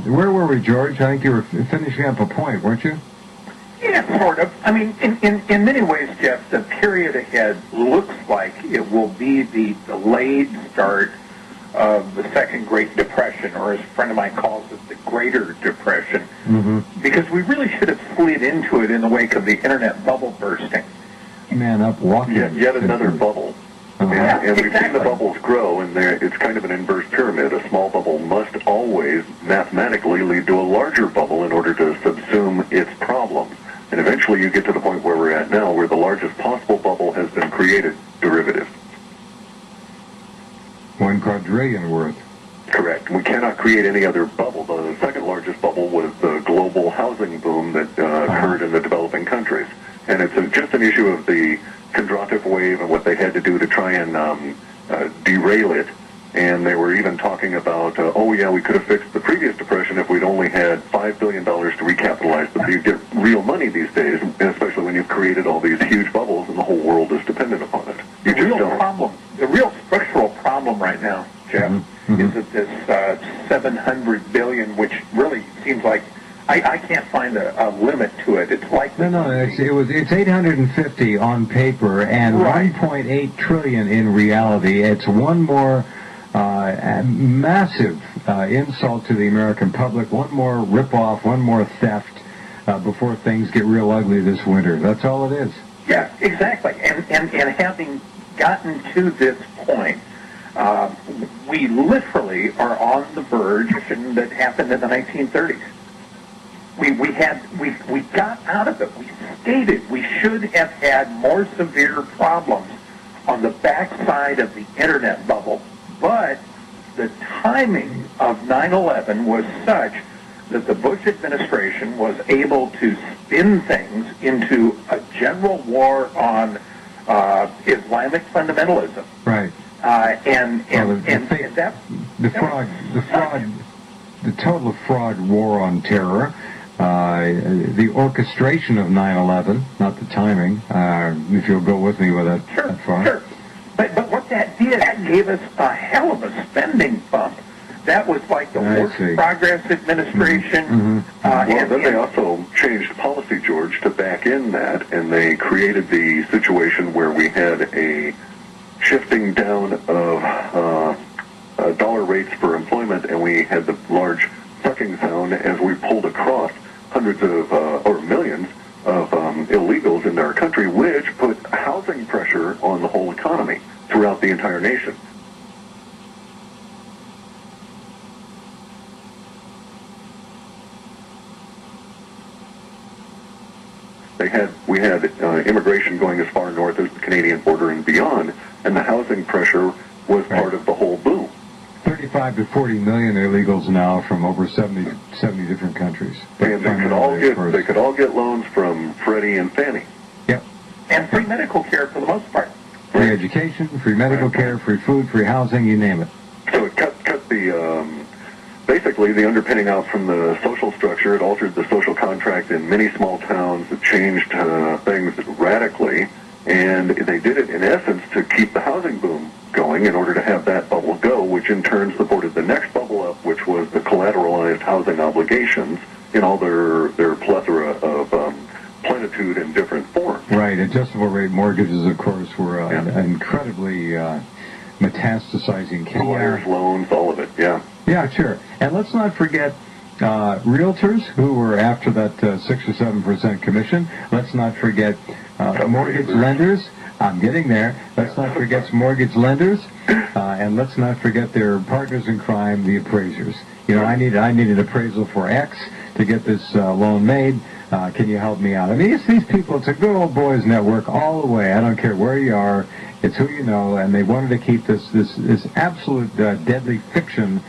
Where were we, George? I think you were finishing up a point, weren't you? Yeah, sort of. I mean, in many ways, Jeff, the period ahead looks like it will be the delayed start of the Second Great Depression, or as a friend of mine calls it, the Greater Depression, because we really should have slid into it in the wake of the Internet bubble bursting. Man up walking. Yet another bubble. And we've seen the bubbles grow, and it's kind of an inverse pyramid. A small bubble must always mathematically lead to a larger bubble in order to subsume its problems. And eventually you get to the point where we're at now, where the largest possible bubble has been created, derivative. 1 quadrillion worth. Correct. We cannot create any other bubble. The second largest bubble was the global housing boom that occurred in the developing countries. And it's just an issue of the Kondratev wave and what they had to do to try and derail it. And they were even talking about, oh yeah, we could have fixed the previous depression if we'd only had $5 billion to recapitalize. But you get real money these days, and especially when you've created all these huge bubbles and the whole world is dependent upon it. You just don't. The real structural problem right now, Jeff, is that this $700 billion, which really seems like I can't find a limit to it. It's like it's 850 on paper and 1.8 trillion in reality. It's one more massive insult to the American public, one more ripoff, one more theft before things get real ugly this winter. That's all it is. Yeah, exactly. And having gotten to this point, we literally are on the verge that happened in the 1930s. We got out of it. We stated we should have had more severe problems on the backside of the Internet bubble, but the timing of 9/11 was such that the Bush administration was able to spin things into a general war on Islamic fundamentalism. Right. The total fraud war on terror. The orchestration of 9/11, not the timing, if you'll go with me with that, that far. Sure. But what that did, that gave us a hell of a spending bump. That was like the worst progress administration. Well, then they also changed policy, George, to back in that, and they created the situation where we had a shifting down of dollar rates for employment, and we had the large sucking sound as we pulled across hundreds of, or millions of illegals into our country, which put housing pressure on the whole economy throughout the entire nation. We had immigration going as far north as the Canadian border and beyond, and the housing pressure was part of the whole boom. 35 to 40 million illegals now from over 70 different countries. And they could all get loans from Freddie and Fannie. Yep. And free medical care for the most part. Free education, free medical care, free food, free housing, you name it. So it cut the basically the underpinning out from the social structure. It altered the social contract in many small towns. It changed things radically, and they did it in essence to keep the housing boom going in order to have that bubble go, which in turn supported the next bubble up, which was the collateralized housing obligations in all their plethora of plenitude and different forms. Right. Adjustable rate mortgages, of course, were incredibly metastasizing chaos. Lawyers, loans, all of it, yeah. Yeah, sure. And let's not forget realtors who were after that 6 or 7% commission. Let's not forget mortgage lenders. I'm getting there. Let's not forget mortgage lenders, and let's not forget their partners in crime, the appraisers. You know, I need an appraisal for X to get this loan made. Can you help me out? I mean, it's these people. It's a good old boys network all the way. I don't care where you are. It's who you know, and they wanted to keep this absolute deadly fiction